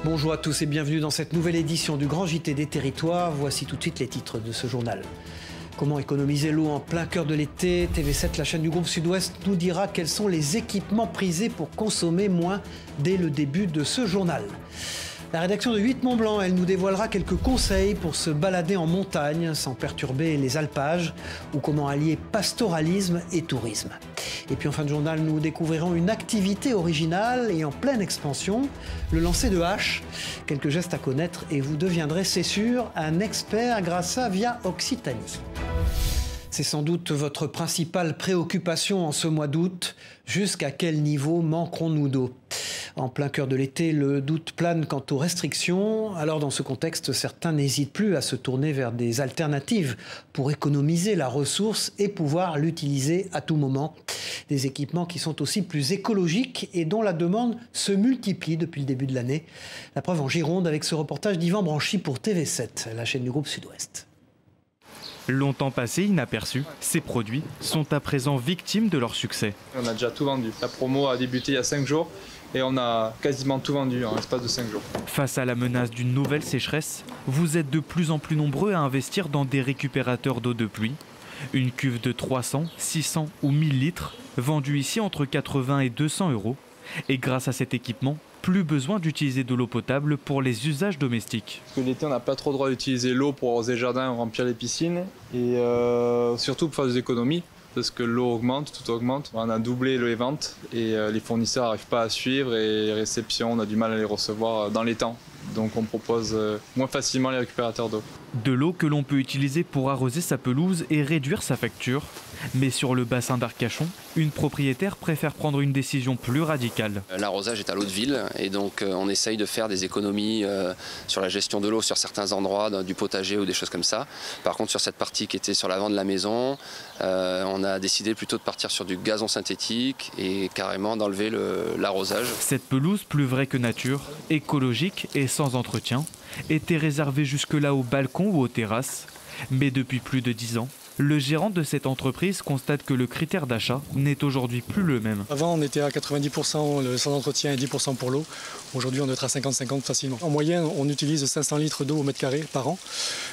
Bonjour à tous et bienvenue dans cette nouvelle édition du Grand JT des Territoires. Voici tout de suite les titres de ce journal. Comment économiser l'eau en plein cœur de l'été? TV7, la chaîne du groupe Sud-Ouest, nous dira quels sont les équipements prisés pour consommer moins dès le début de ce journal. La rédaction de 8 Mont-Blanc, elle nous dévoilera quelques conseils pour se balader en montagne sans perturber les alpages ou comment allier pastoralisme et tourisme. Et puis en fin de journal, nous découvrirons une activité originale et en pleine expansion, le lancer de hache. Quelques gestes à connaître et vous deviendrez, c'est sûr, un expert grâce à Via Occitanie. C'est sans doute votre principale préoccupation en ce mois d'août. Jusqu'à quel niveau manquerons-nous d'eau? En plein cœur de l'été, le doute plane quant aux restrictions. Alors dans ce contexte, certains n'hésitent plus à se tourner vers des alternatives pour économiser la ressource et pouvoir l'utiliser à tout moment. Des équipements qui sont aussi plus écologiques et dont la demande se multiplie depuis le début de l'année. La preuve en Gironde avec ce reportage d'Yvan Branchy pour TV7, la chaîne du groupe Sud-Ouest. Longtemps passés inaperçus, ces produits sont à présent victimes de leur succès. On a déjà tout vendu. La promo a débuté il y a 5 jours et on a quasiment tout vendu en l'espace de 5 jours. Face à la menace d'une nouvelle sécheresse, vous êtes de plus en plus nombreux à investir dans des récupérateurs d'eau de pluie. Une cuve de 300, 600 ou 1000 litres, vendue ici entre 80 et 200 €. Et grâce à cet équipement, plus besoin d'utiliser de l'eau potable pour les usages domestiques. Parce que l'été, on n'a pas trop le droit d'utiliser l'eau pour arroser les jardins ou remplir les piscines. Et surtout pour faire des économies, parce que l'eau augmente, tout augmente. On a doublé les ventes et les fournisseurs n'arrivent pas à suivre et les réceptions, on a du mal à les recevoir dans les temps. Donc on propose moins facilement les récupérateurs d'eau. De l'eau que l'on peut utiliser pour arroser sa pelouse et réduire sa facture. Mais sur le bassin d'Arcachon, une propriétaire préfère prendre une décision plus radicale. L'arrosage est à l'eau de ville et donc on essaye de faire des économies sur la gestion de l'eau sur certains endroits, du potager ou des choses comme ça. Par contre, sur cette partie qui était sur l'avant de la maison, on a décidé plutôt de partir sur du gazon synthétique et carrément d'enlever l'arrosage. Cette pelouse, plus vraie que nature, écologique et sans entretien, était réservée jusque-là aux balcons ou aux terrasses. Mais depuis plus de 10 ans, le gérant de cette entreprise constate que le critère d'achat n'est aujourd'hui plus le même. Avant, on était à 90% sans entretien et 10% pour l'eau. Aujourd'hui, on doit être à 50-50 facilement. En moyenne, on utilise 500 litres d'eau au mètre carré par an.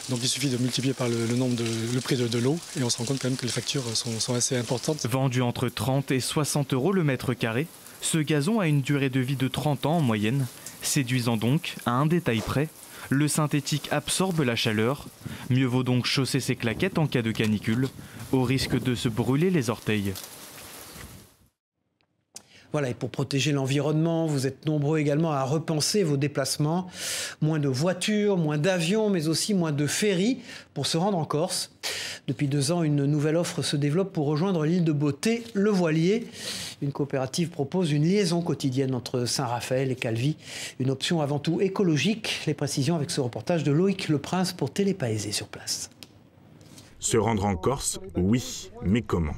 Donc il suffit de multiplier par le prix de l'eau et on se rend compte quand même que les factures sont assez importantes. Vendu entre 30 et 60 € le mètre carré, ce gazon a une durée de vie de 30 ans en moyenne, séduisant donc à un détail près. Le synthétique absorbe la chaleur. Mieux vaut donc chausser ses claquettes en cas de canicule, au risque de se brûler les orteils. Voilà, et pour protéger l'environnement, vous êtes nombreux également à repenser vos déplacements. Moins de voitures, moins d'avions, mais aussi moins de ferries pour se rendre en Corse. Depuis 2 ans, une nouvelle offre se développe pour rejoindre l'île de Beauté, Le Voilier. Une coopérative propose une liaison quotidienne entre Saint-Raphaël et Calvi. Une option avant tout écologique. Les précisions avec ce reportage de Loïc Leprince pour Télépaésé sur place. Se rendre en Corse, oui, mais comment?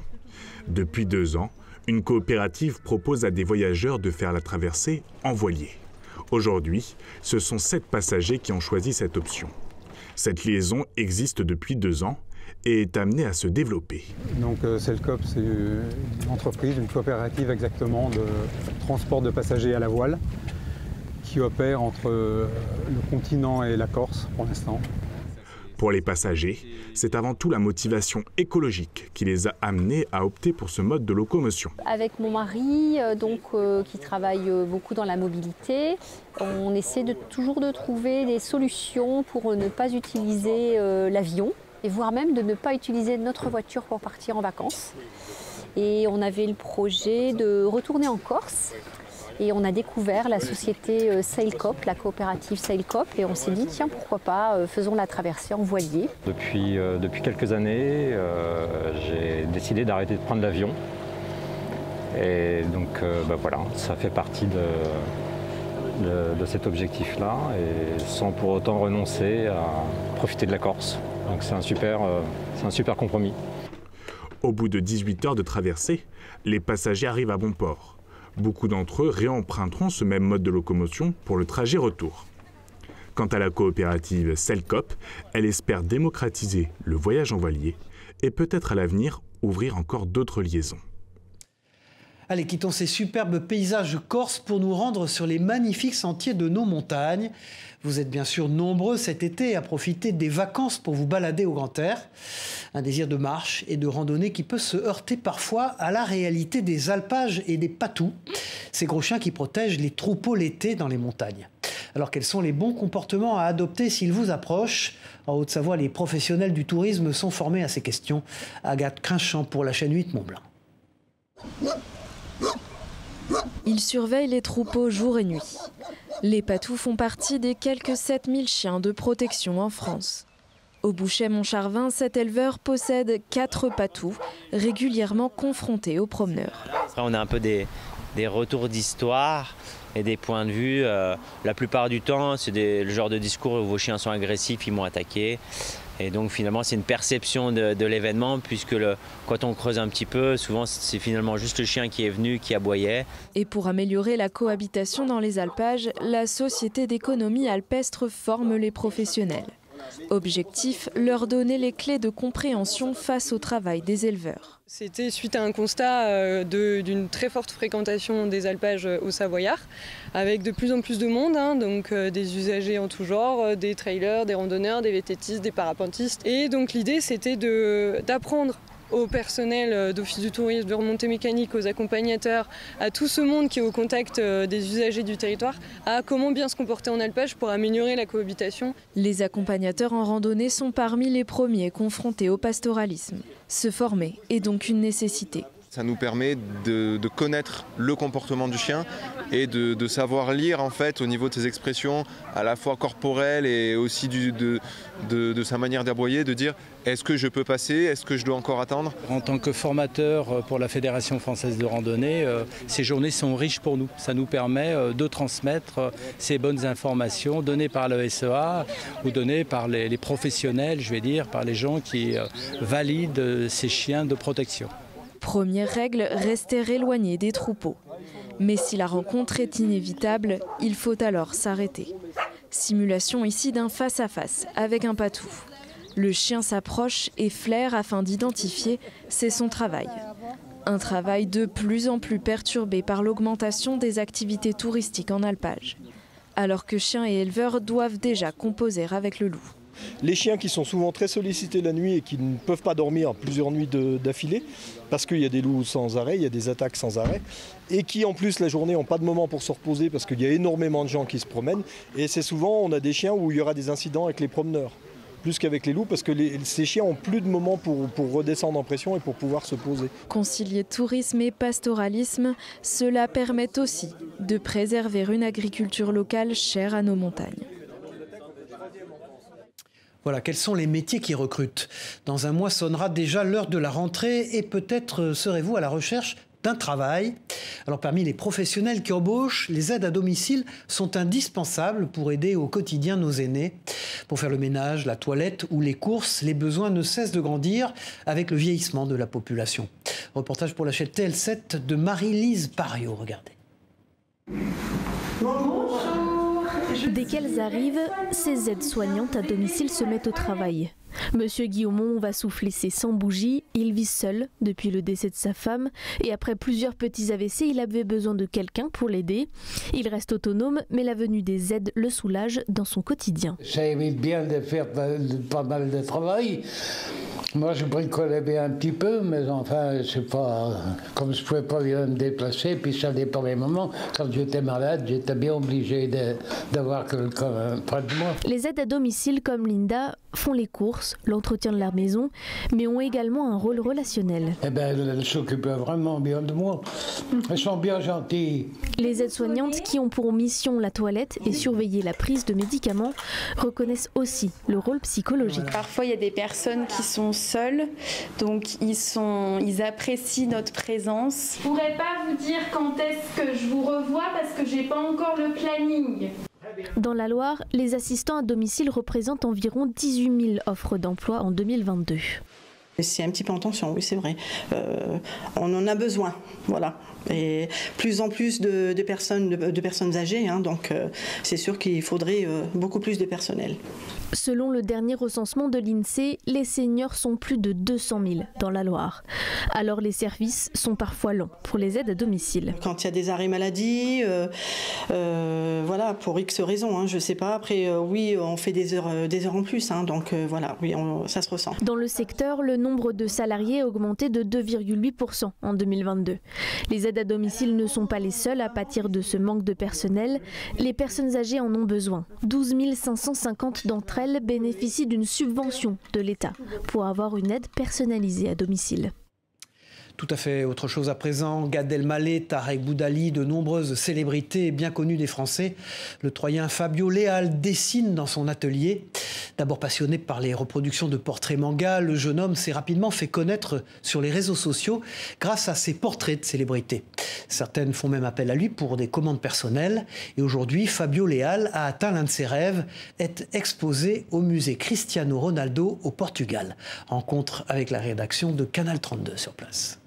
Depuis 2 ans, une coopérative propose à des voyageurs de faire la traversée en voilier. Aujourd'hui, ce sont 7 passagers qui ont choisi cette option. Cette liaison existe depuis 2 ans et est amenée à se développer. Donc Selcop, c'est une entreprise, une coopérative exactement de transport de passagers à la voile qui opère entre le continent et la Corse pour l'instant. Pour les passagers, c'est avant tout la motivation écologique qui les a amenés à opter pour ce mode de locomotion. Avec mon mari, qui travaille beaucoup dans la mobilité, on essaie toujours de trouver des solutions pour ne pas utiliser l'avion et voire même de ne pas utiliser notre voiture pour partir en vacances. Et on avait le projet de retourner en Corse. Et on a découvert la société Sailcop, la coopérative Sailcop, et on s'est dit, tiens, pourquoi pas, faisons la traversée en voilier. Depuis quelques années, j'ai décidé d'arrêter de prendre l'avion. Et donc, voilà, ça fait partie de cet objectif-là, et sans pour autant renoncer à profiter de la Corse. Donc c'est un super compromis. Au bout de 18 heures de traversée, les passagers arrivent à bon port. Beaucoup d'entre eux réemprunteront ce même mode de locomotion pour le trajet retour. Quant à la coopérative Selcop, elle espère démocratiser le voyage en voilier et peut-être à l'avenir ouvrir encore d'autres liaisons. Allez, quittons ces superbes paysages corses pour nous rendre sur les magnifiques sentiers de nos montagnes. Vous êtes bien sûr nombreux cet été à profiter des vacances pour vous balader au grand air. Un désir de marche et de randonnée qui peut se heurter parfois à la réalité des alpages et des patous, ces gros chiens qui protègent les troupeaux l'été dans les montagnes. Alors quels sont les bons comportements à adopter s'ils vous approchent? En Haute-Savoie, les professionnels du tourisme sont formés à ces questions. Agathe Crinchamp pour la chaîne 8 Mont-Blanc. Ils surveillent les troupeaux jour et nuit. Les patous font partie des quelques 7000 chiens de protection en France. Au Bouchet-Montcharvin, cet éleveur possède 4 patous, régulièrement confrontés aux promeneurs. Après, on a un peu des retours d'histoire et des points de vue. La plupart du temps, c'est le genre de discours où vos chiens sont agressifs, ils m'ont attaqué. Et donc finalement c'est une perception de l'événement puisque quand on creuse un petit peu, souvent c'est finalement juste le chien qui est venu, qui aboyait. Et pour améliorer la cohabitation dans les alpages, la Société d'économie alpestre forme les professionnels. Objectif, leur donner les clés de compréhension face au travail des éleveurs. C'était suite à un constat d'une très forte fréquentation des alpages au Savoyard, avec de plus en plus de monde, donc des usagers en tout genre, des trailers, des randonneurs, des VTTistes, des parapentistes. Et donc l'idée c'était d'apprendre au personnel d'office du tourisme, de remontée mécanique, aux accompagnateurs, à tout ce monde qui est au contact des usagers du territoire, à comment bien se comporter en alpage pour améliorer la cohabitation. Les accompagnateurs en randonnée sont parmi les premiers confrontés au pastoralisme. Se former est donc une nécessité. Ça nous permet de connaître le comportement du chien et de savoir lire en fait au niveau de ses expressions à la fois corporelles et aussi de sa manière d'aboyer, de dire est-ce que je peux passer, est-ce que je dois encore attendre. En tant que formateur pour la Fédération française de randonnée, ces journées sont riches pour nous. Ça nous permet de transmettre ces bonnes informations données par le SEA ou données par les professionnels, je vais dire, par les gens qui valident ces chiens de protection. Première règle, rester éloigné des troupeaux. Mais si la rencontre est inévitable, il faut alors s'arrêter. Simulation ici d'un face-à-face avec un patou. Le chien s'approche et flaire afin d'identifier, c'est son travail. Un travail de plus en plus perturbé par l'augmentation des activités touristiques en alpage. Alors que chiens et éleveurs doivent déjà composer avec le loup. Les chiens qui sont souvent très sollicités la nuit et qui ne peuvent pas dormir plusieurs nuits d'affilée, parce qu'il y a des loups sans arrêt, il y a des attaques sans arrêt, et qui en plus la journée n'ont pas de moment pour se reposer parce qu'il y a énormément de gens qui se promènent, et c'est souvent on a des chiens où il y aura des incidents avec les promeneurs, plus qu'avec les loups, parce que ces chiens n'ont plus de moment pour redescendre en pression et pour pouvoir se poser. Concilier tourisme et pastoralisme, cela permet aussi de préserver une agriculture locale chère à nos montagnes. Voilà, quels sont les métiers qui recrutent? Dans un mois sonnera déjà l'heure de la rentrée et peut-être serez-vous à la recherche d'un travail. Alors parmi les professionnels qui embauchent, les aides à domicile sont indispensables pour aider au quotidien nos aînés. Pour faire le ménage, la toilette ou les courses, les besoins ne cessent de grandir avec le vieillissement de la population. Reportage pour la chaîne TL7 de Marie-Lise Pariot, regardez. Dès qu'elles arrivent, ces aides-soignantes à domicile se mettent au travail. Monsieur Guillaumont va souffler ses 100 bougies. Il vit seul depuis le décès de sa femme et après plusieurs petits AVC, il avait besoin de quelqu'un pour l'aider. Il reste autonome, mais la venue des aides le soulage dans son quotidien. Ça évite bien de faire pas mal de travail. Moi, je bricolais bien un petit peu, mais enfin, c'est pas comme je pouvais pas bien me déplacer, puis ça dépend des moments. Quand j'étais malade, j'étais bien obligé d'avoir quelqu'un près de moi. Les aides à domicile comme Linda font les courses, l'entretien de leur maison, mais ont également un rôle relationnel. Eh bien, elles s'occupent vraiment bien de moi. Elles sont bien gentilles. Les aides-soignantes qui ont pour mission la toilette et surveiller la prise de médicaments reconnaissent aussi le rôle psychologique. Parfois, il y a des personnes qui sont seules, donc ils apprécient notre présence. Je ne pourrais pas vous dire quand est-ce que je vous revois parce que j'ai pas encore le planning. Dans la Loire, les assistants à domicile représentent environ 18 000 offres d'emploi en 2022. C'est un petit peu en tension, oui, c'est vrai. On en a besoin, voilà. Et plus en plus de personnes âgées, hein, donc c'est sûr qu'il faudrait beaucoup plus de personnel. Selon le dernier recensement de l'INSEE, les seniors sont plus de 200 000 dans la Loire. Alors les services sont parfois longs pour les aides à domicile. Quand il y a des arrêts maladie, voilà, pour X raisons, hein, je ne sais pas. Après, oui, on fait des heures en plus, hein, donc voilà, oui, ça se ressent. Dans le secteur, le nombre de salariés a augmenté de 2,8% en 2022. Les aides à domicile ne sont pas les seules à pâtir de ce manque de personnel. Les personnes âgées en ont besoin. 12 550 d'entre elles bénéficient d'une subvention de l'État pour avoir une aide personnalisée à domicile. Tout à fait autre chose à présent. Gad Elmaleh, Tarek Boudali, de nombreuses célébrités bien connues des Français. Le Troyen Fabio Leal dessine dans son atelier. D'abord passionné par les reproductions de portraits manga, le jeune homme s'est rapidement fait connaître sur les réseaux sociaux grâce à ses portraits de célébrités. Certaines font même appel à lui pour des commandes personnelles. Et aujourd'hui, Fabio Leal a atteint l'un de ses rêves, être exposé au musée Cristiano Ronaldo au Portugal. Rencontre avec la rédaction de Canal 32 sur place.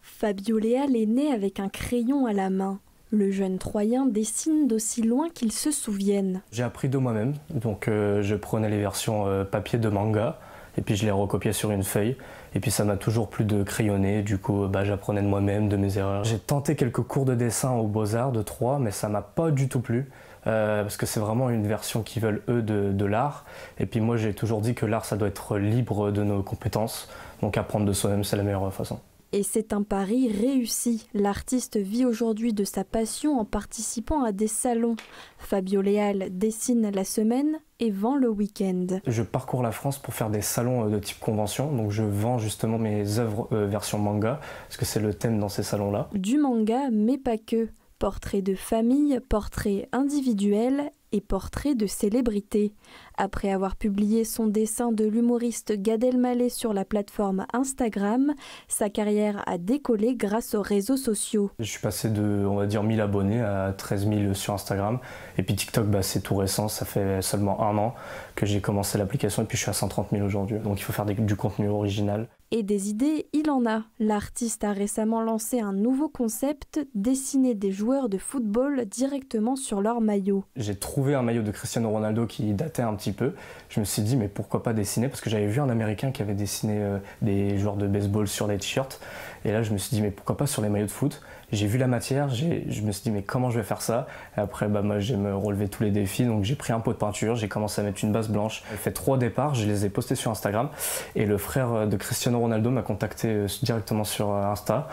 Fabio Leal est né avec un crayon à la main. Le jeune Troyen dessine d'aussi loin qu'il se souvienne. J'ai appris de moi-même, donc je prenais les versions papier de manga et puis je les recopiais sur une feuille. Et puis ça m'a toujours plu de crayonner, du coup j'apprenais de moi-même, de mes erreurs. J'ai tenté quelques cours de dessin aux Beaux-Arts de Troyes, mais ça m'a pas du tout plu. Parce que c'est vraiment une version qu'ils veulent eux de l'art. Et puis moi j'ai toujours dit que l'art ça doit être libre de nos compétences. Donc apprendre de soi-même c'est la meilleure façon. Et c'est un pari réussi. L'artiste vit aujourd'hui de sa passion en participant à des salons. Fabio Leal dessine la semaine et vend le week-end. Je parcours la France pour faire des salons de type convention. Donc je vends justement mes œuvres version manga, parce que c'est le thème dans ces salons-là. Du manga, mais pas que. Portraits de famille, portraits individuels et portraits de célébrités. Après avoir publié son dessin de l'humoriste Gad Elmaleh sur la plateforme Instagram, sa carrière a décollé grâce aux réseaux sociaux. Je suis passé de, on va dire, 1000 abonnés à 13 000 sur Instagram. Et puis TikTok, c'est tout récent, ça fait seulement 1 an que j'ai commencé l'application et puis je suis à 130 000 aujourd'hui. Donc il faut faire du contenu original. Et des idées, il en a. L'artiste a récemment lancé un nouveau concept, dessiner des joueurs de football directement sur leur maillot. J'ai trouvé un maillot de Cristiano Ronaldo qui datait un petit peu. Je me suis dit mais pourquoi pas dessiner, parce que j'avais vu un Américain qui avait dessiné des joueurs de baseball sur les t-shirts. Et là je me suis dit mais pourquoi pas sur les maillots de foot. J'ai vu la matière, je me suis dit mais comment je vais faire ça. Et après moi j'aime relever tous les défis, donc j'ai pris un pot de peinture, j'ai commencé à mettre une base blanche. J'ai fait 3 départs, je les ai postés sur Instagram et le frère de Cristiano Ronaldo m'a contacté directement sur Insta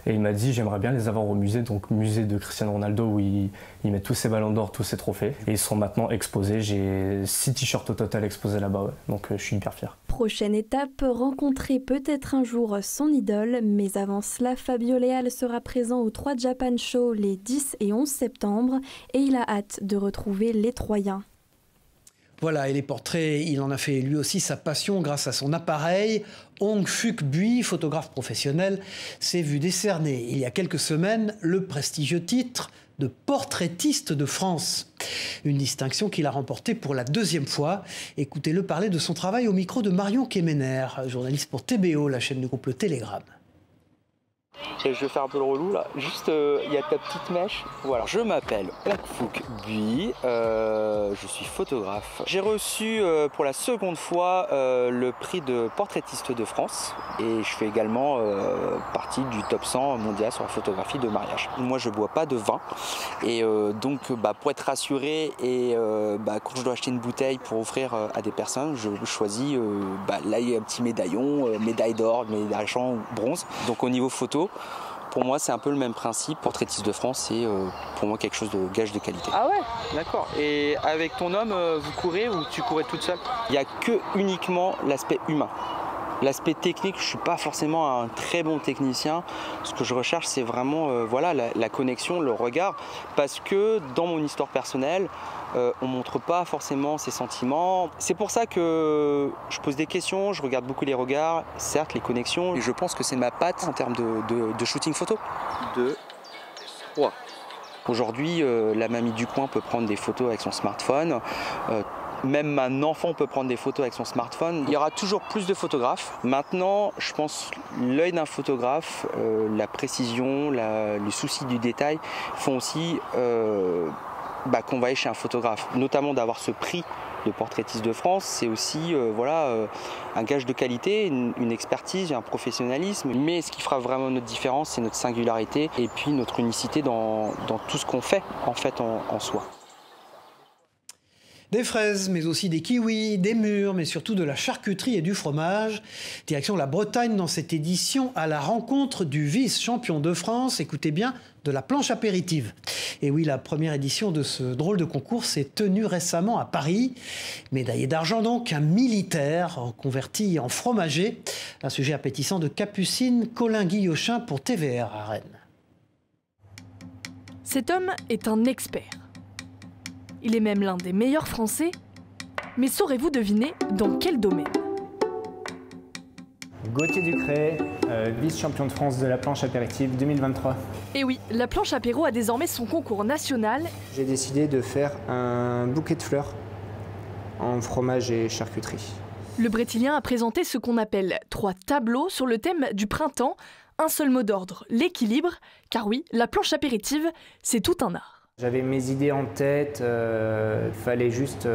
et il m'a dit j'aimerais bien les avoir au musée, donc musée de Cristiano Ronaldo où il met tous ses ballons d'or, tous ses trophées et ils sont maintenant exposés. J'ai 6 t-shirts au total exposés là-bas, ouais. Donc je suis hyper fier. Prochaine étape, rencontrer peut-être un jour son idole, mais avant cela, Fabio Leal sera présent au 3 Japan Show les 10 et 11 septembre et il a hâte de retrouver les Troyens. Voilà, et les portraits, il en a fait lui aussi sa passion grâce à son appareil. Ong Phuc Bui, photographe professionnel, s'est vu décerner il y a quelques semaines le prestigieux titre de portraitiste de France. Une distinction qu'il a remportée pour la 2e fois. Écoutez-le parler de son travail au micro de Marion Kemener, journaliste pour TBO, la chaîne du groupe Le Télégramme. Je vais faire un peu le relou là, juste il y a ta petite mèche. Voilà, je m'appelle Ong Phuc Bui, je suis photographe. J'ai reçu pour la 2e fois le prix de portraitiste de France et je fais également partie du top 100 mondial sur la photographie de mariage. Moi je bois pas de vin et donc pour être rassuré et quand je dois acheter une bouteille pour offrir à des personnes, je choisis là il y a un petit médaillon, médaille d'or, médaille d'argent ou bronze. Donc au niveau photo, pour moi, c'est un peu le même principe. Portraitiste de France, c'est pour moi quelque chose de gage de qualité. Ah ouais, d'accord. Et avec ton homme, vous courez ou tu courais toute seule? Il n'y a que uniquement l'aspect humain. L'aspect technique, je ne suis pas forcément un très bon technicien. Ce que je recherche, c'est vraiment la connexion, le regard. Parce que dans mon histoire personnelle, on ne montre pas forcément ses sentiments. C'est pour ça que je pose des questions, je regarde beaucoup les regards, certes les connexions. Et je pense que c'est ma patte en termes de shooting photo. 2, 3. Aujourd'hui, la mamie du coin peut prendre des photos avec son smartphone. Même un enfant peut prendre des photos avec son smartphone. Il y aura toujours plus de photographes. Maintenant, je pense l'œil d'un photographe, la précision, le souci du détail font aussi qu'on va aller chez un photographe. Notamment d'avoir ce prix de portraitiste de France, c'est aussi un gage de qualité, une expertise, un professionnalisme. Mais ce qui fera vraiment notre différence, c'est notre singularité et puis notre unicité dans tout ce qu'on fait en soi. Des fraises, mais aussi des kiwis, des mûres, mais surtout de la charcuterie et du fromage. Direction la Bretagne dans cette édition à la rencontre du vice-champion de France, écoutez bien, de la planche apéritive. Et oui, la première édition de ce drôle de concours s'est tenue récemment à Paris. Médaillé d'argent donc, un militaire converti en fromager. Un sujet appétissant de Capucine Colin-Guillochin pour TVR à Rennes. Cet homme est un expert. Il est même l'un des meilleurs Français. Mais saurez-vous deviner dans quel domaine? Gauthier Ducret, vice-champion de France de la planche apéritive 2023. Et oui, la planche apéro a désormais son concours national. J'ai décidé de faire un bouquet de fleurs en fromage et charcuterie. Le Brétilien a présenté ce qu'on appelle 3 tableaux sur le thème du printemps. Un seul mot d'ordre, l'équilibre. Car oui, la planche apéritive, c'est tout un art. J'avais mes idées en tête, fallait juste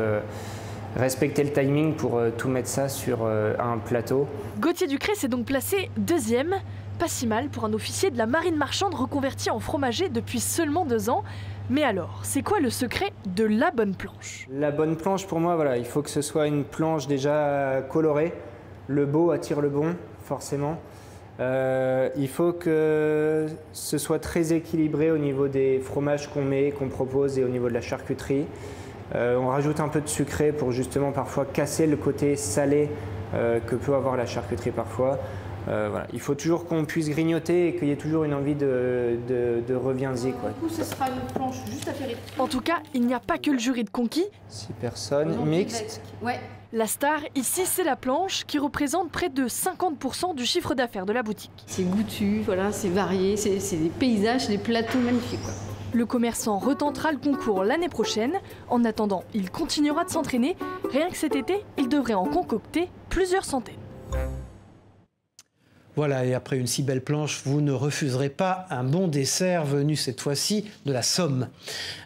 respecter le timing pour tout mettre ça sur un plateau. Gauthier Ducret s'est donc placé 2e, pas si mal pour un officier de la marine marchande reconverti en fromager depuis seulement 2 ans. Mais alors, c'est quoi le secret de la bonne planche? La bonne planche pour moi, voilà, il faut que ce soit une planche déjà colorée. Le beau attire le bon, forcément. Il faut que ce soit très équilibré au niveau des fromages qu'on met, qu'on propose et au niveau de la charcuterie. On rajoute un peu de sucré pour justement parfois casser le côté salé que peut avoir la charcuterie parfois. Voilà. Il faut toujours qu'on puisse grignoter et qu'il y ait toujours une envie de reviens-y. Du coup, ce sera une planche juste apéritive. En tout cas, il n'y a pas que le jury de conquis. 6 personnes, mixte. Ouais. La star, ici, c'est la planche qui représente près de 50% du chiffre d'affaires de la boutique. C'est goûtu, voilà, c'est varié, c'est des paysages, des plateaux magnifiques, quoi. Le commerçant retentera le concours l'année prochaine. En attendant, il continuera de s'entraîner. Rien que cet été, il devrait en concocter plusieurs centaines. Voilà, et après une si belle planche, vous ne refuserez pas un bon dessert venu cette fois-ci de la Somme.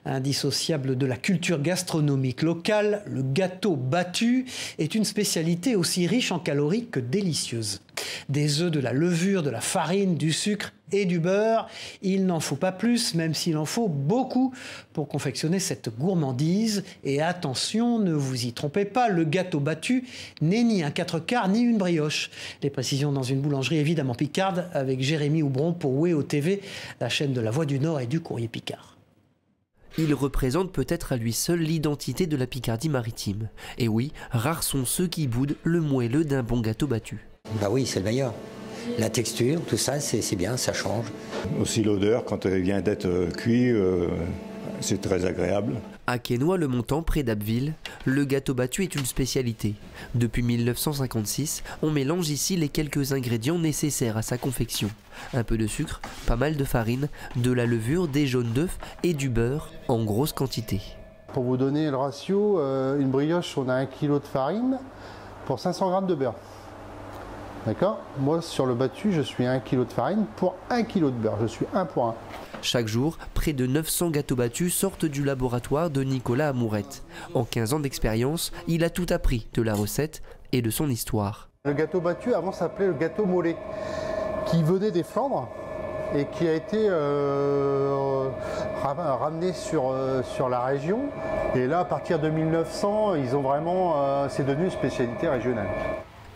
Indissociable de la culture gastronomique locale, le gâteau battu est une spécialité aussi riche en calories que délicieuse. Des œufs, de la levure, de la farine, du sucre et du beurre, il n'en faut pas plus, même s'il en faut beaucoup pour confectionner cette gourmandise. Et attention, ne vous y trompez pas, le gâteau battu n'est ni un 4/4 ni une brioche. Les précisions dans une boulangerie évidemment picarde avec Jérémy Houbron pour WEO TV, la chaîne de la Voix du Nord et du Courrier Picard. Il représente peut-être à lui seul l'identité de la Picardie maritime. Et oui, rares sont ceux qui boudent le moelleux d'un bon gâteau battu. Bah oui, c'est le meilleur. La texture, tout ça, c'est bien, ça change. Aussi l'odeur, quand elle vient d'être cuit, c'est très agréable. À Quesnoy-le-Montant, près d'Abbeville, le gâteau battu est une spécialité. Depuis 1956, on mélange ici les quelques ingrédients nécessaires à sa confection. Un peu de sucre, pas mal de farine, de la levure, des jaunes d'œufs et du beurre en grosse quantité. Pour vous donner le ratio, une brioche, on a 1 kg de farine pour 500 g de beurre. D'accord? Moi, sur le battu, je suis 1 kg de farine pour 1 kg de beurre. Je suis 1 pour 1. Chaque jour, près de 900 gâteaux battus sortent du laboratoire de Nicolas Amourette. En 15 ans d'expérience, il a tout appris de la recette et de son histoire. Le gâteau battu, avant, s'appelait le gâteau mollet, qui venait des Flandres et qui a été ramené sur la région. Et là, à partir de 1900, ils ont vraiment, c'est devenu une spécialité régionale.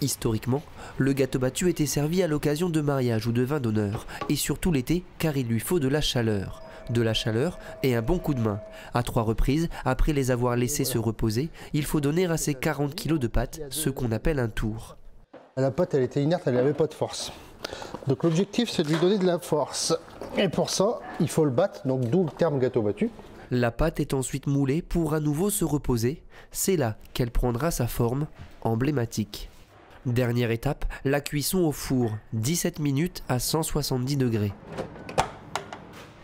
Historiquement, le gâteau battu était servi à l'occasion de mariage ou de vin d'honneur, et surtout l'été, car il lui faut de la chaleur. De la chaleur et un bon coup de main. À 3 reprises, après les avoir laissés se reposer, il faut donner à ces 40 kg de pâte ce qu'on appelle un tour. La pâte, elle était inerte, elle n'avait pas de force. Donc l'objectif, c'est de lui donner de la force. Et pour ça, il faut le battre, donc d'où le terme gâteau battu. La pâte est ensuite moulée pour à nouveau se reposer. C'est là qu'elle prendra sa forme emblématique. Dernière étape, la cuisson au four, 17 minutes à 170 degrés.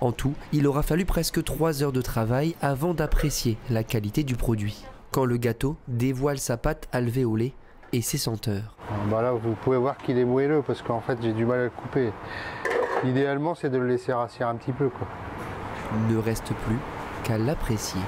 En tout, il aura fallu presque 3 heures de travail avant d'apprécier la qualité du produit. quand le gâteau dévoile sa pâte alvéolée et ses senteurs. Là, vous pouvez voir qu'il est moelleux parce qu'en fait, j'ai du mal à le couper. L'idéalement, c'est de le laisser rassir un petit peu, quoi. Ne reste plus qu'à l'apprécier.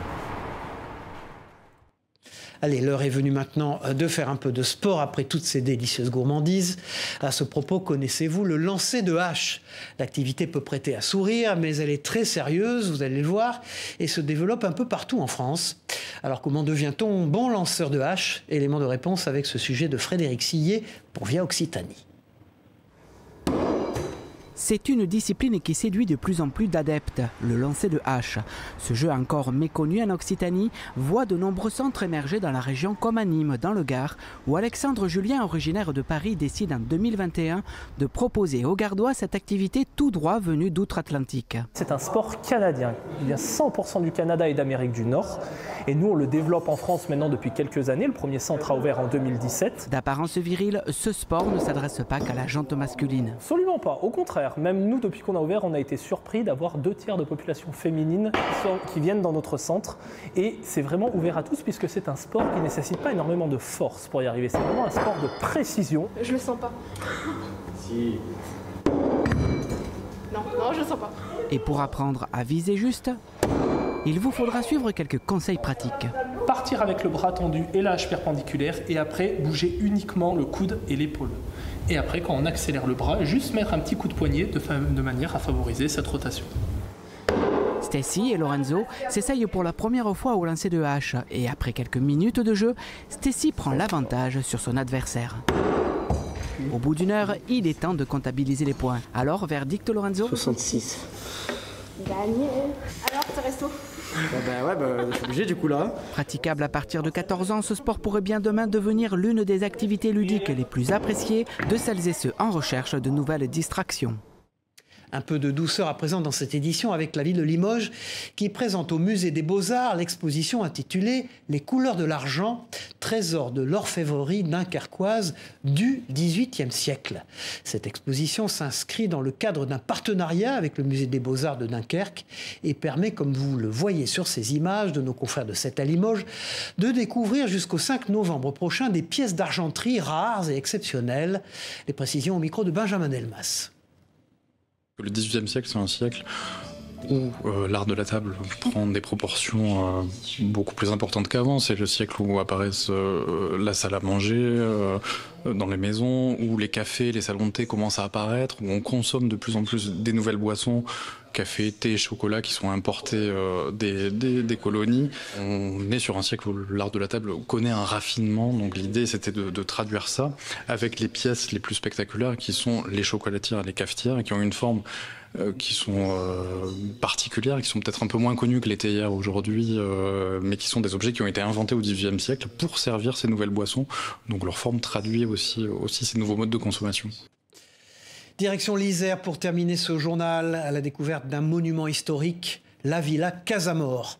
Allez, l'heure est venue maintenant de faire un peu de sport après toutes ces délicieuses gourmandises. À ce propos, connaissez-vous le lancer de hache? L'activité peut prêter à sourire, mais elle est très sérieuse, vous allez le voir, et se développe un peu partout en France. Alors comment devient-on bon lanceur de hache? Élément de réponse avec ce sujet de Frédéric Sillet pour Via Occitanie. C'est une discipline qui séduit de plus en plus d'adeptes, le lancer de hache. Ce jeu encore méconnu en Occitanie voit de nombreux centres émerger dans la région comme à Nîmes, dans le Gard, où Alexandre Julien, originaire de Paris, décide en 2021 de proposer aux Gardois cette activité tout droit venue d'outre-Atlantique. C'est un sport canadien. Il vient 100% du Canada et d'Amérique du Nord. Et nous, on le développe en France maintenant depuis quelques années. Le premier centre a ouvert en 2017. D'apparence virile, ce sport ne s'adresse pas qu'à la gente masculine. Absolument pas, au contraire. Même nous, depuis qu'on a ouvert, on a été surpris d'avoir 2/3 de population féminine qui viennent dans notre centre. Et c'est vraiment ouvert à tous puisque c'est un sport qui ne nécessite pas énormément de force pour y arriver. C'est vraiment un sport de précision. Je le sens pas. Si. Non, je le sens pas. Et pour apprendre à viser juste, il vous faudra suivre quelques conseils pratiques. Partir avec le bras tendu et la hache perpendiculaire et après bouger uniquement le coude et l'épaule. Et après, quand on accélère le bras, juste mettre un petit coup de poignet de manière à favoriser cette rotation. Stacy et Lorenzo s'essayent pour la première fois au lancer de hache. Et après quelques minutes de jeu, Stacy prend l'avantage sur son adversaire. Au bout d'une heure, il est temps de comptabiliser les points. Alors, verdict Lorenzo? 66. Gagné. Alors, ça reste où? Je suis obligé du coup là. Praticable à partir de 14 ans, ce sport pourrait bien demain devenir l'une des activités ludiques les plus appréciées de celles et ceux en recherche de nouvelles distractions. Un peu de douceur à présent dans cette édition avec la ville de Limoges qui présente au musée des Beaux-Arts l'exposition intitulée « Les couleurs de l'argent, trésor de l'orfèvrerie dunkerquoise du XVIIIe siècle ». Cette exposition s'inscrit dans le cadre d'un partenariat avec le musée des Beaux-Arts de Dunkerque et permet, comme vous le voyez sur ces images de nos confrères de 7 à Limoges, de découvrir jusqu'au 5 novembre prochain des pièces d'argenterie rares et exceptionnelles. Les précisions au micro de Benjamin Delmas. Le XVIIIe siècle, c'est un siècle où l'art de la table prend des proportions beaucoup plus importantes qu'avant. C'est le siècle où apparaissent la salle à manger dans les maisons, où les cafés, les salons de thé commencent à apparaître, où on consomme de plus en plus des nouvelles boissons, café, thé, chocolat qui sont importés des colonies. On est sur un siècle où l'art de la table connaît un raffinement, donc l'idée c'était de traduire ça avec les pièces les plus spectaculaires qui sont les chocolatières et les cafetières et qui ont une forme qui sont particulières, qui sont peut-être un peu moins connues que les théières aujourd'hui, mais qui sont des objets qui ont été inventés au XVIIIe siècle pour servir ces nouvelles boissons. Donc leur forme traduit aussi ces nouveaux modes de consommation. Direction l'Isère pour terminer ce journal à la découverte d'un monument historique, la Villa Casamor.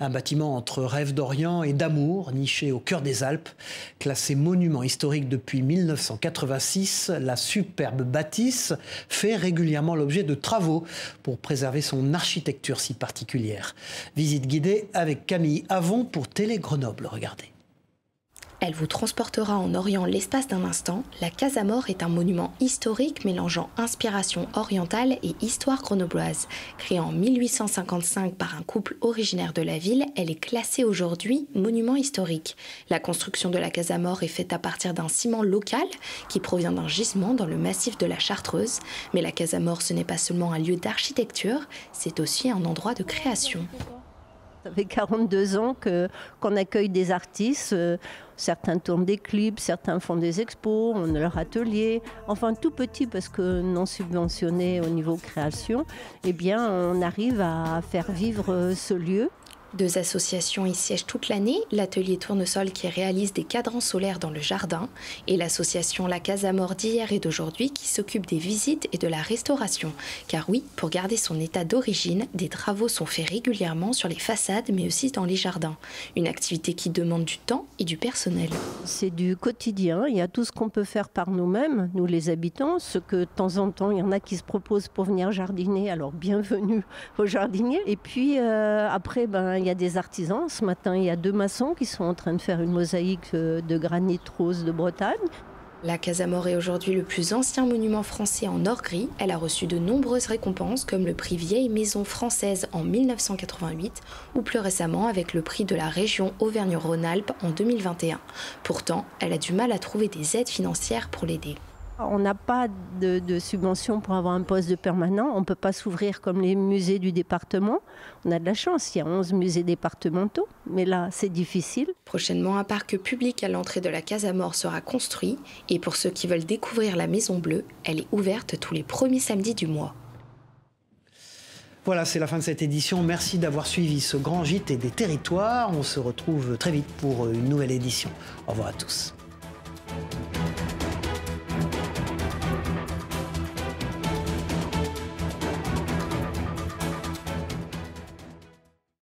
Un bâtiment entre rêve d'Orient et d'amour, niché au cœur des Alpes. Classé monument historique depuis 1986, la superbe bâtisse fait régulièrement l'objet de travaux pour préserver son architecture si particulière. Visite guidée avec Camille Avon pour Télé Grenoble. Regardez. Elle vous transportera en Orient l'espace d'un instant. La Casamor est un monument historique mélangeant inspiration orientale et histoire grenobloise. Créée en 1855 par un couple originaire de la ville, elle est classée aujourd'hui monument historique. La construction de la Casamor est faite à partir d'un ciment local qui provient d'un gisement dans le massif de la Chartreuse. Mais la Casamor, ce n'est pas seulement un lieu d'architecture, c'est aussi un endroit de création. Ça fait 42 ans qu'on accueille des artistes. Certains tournent des clips, certains font des expos, on a leur atelier. Enfin, tout petit parce que non subventionné au niveau création, eh bien, on arrive à faire vivre ce lieu. 2 associations y siègent toute l'année, l'atelier Tournesol qui réalise des cadrans solaires dans le jardin et l'association La Casamor d'hier et d'aujourd'hui qui s'occupe des visites et de la restauration. Car oui, pour garder son état d'origine, des travaux sont faits régulièrement sur les façades mais aussi dans les jardins. Une activité qui demande du temps et du personnel. C'est du quotidien, il y a tout ce qu'on peut faire par nous-mêmes, nous les habitants, ce que de temps en temps il y en a qui se proposent pour venir jardiner, alors bienvenue aux jardiniers. Et puis après, il y a des artisans. Ce matin, il y a 2 maçons qui sont en train de faire une mosaïque de granit rose de Bretagne. La Casa Amor est aujourd'hui le plus ancien monument français en or gris. Elle a reçu de nombreuses récompenses comme le prix Vieille Maison Française en 1988 ou plus récemment avec le prix de la région Auvergne-Rhône-Alpes en 2021. Pourtant, elle a du mal à trouver des aides financières pour l'aider. On n'a pas de subvention pour avoir un poste de permanent. On ne peut pas s'ouvrir comme les musées du département. On a de la chance, il y a 11 musées départementaux, mais là, c'est difficile. Prochainement, un parc public à l'entrée de la Casa Amor sera construit. Et pour ceux qui veulent découvrir la Maison Bleue, elle est ouverte tous les premiers samedis du mois. Voilà, c'est la fin de cette édition. Merci d'avoir suivi ce grand gîte des territoires. On se retrouve très vite pour une nouvelle édition. Au revoir à tous.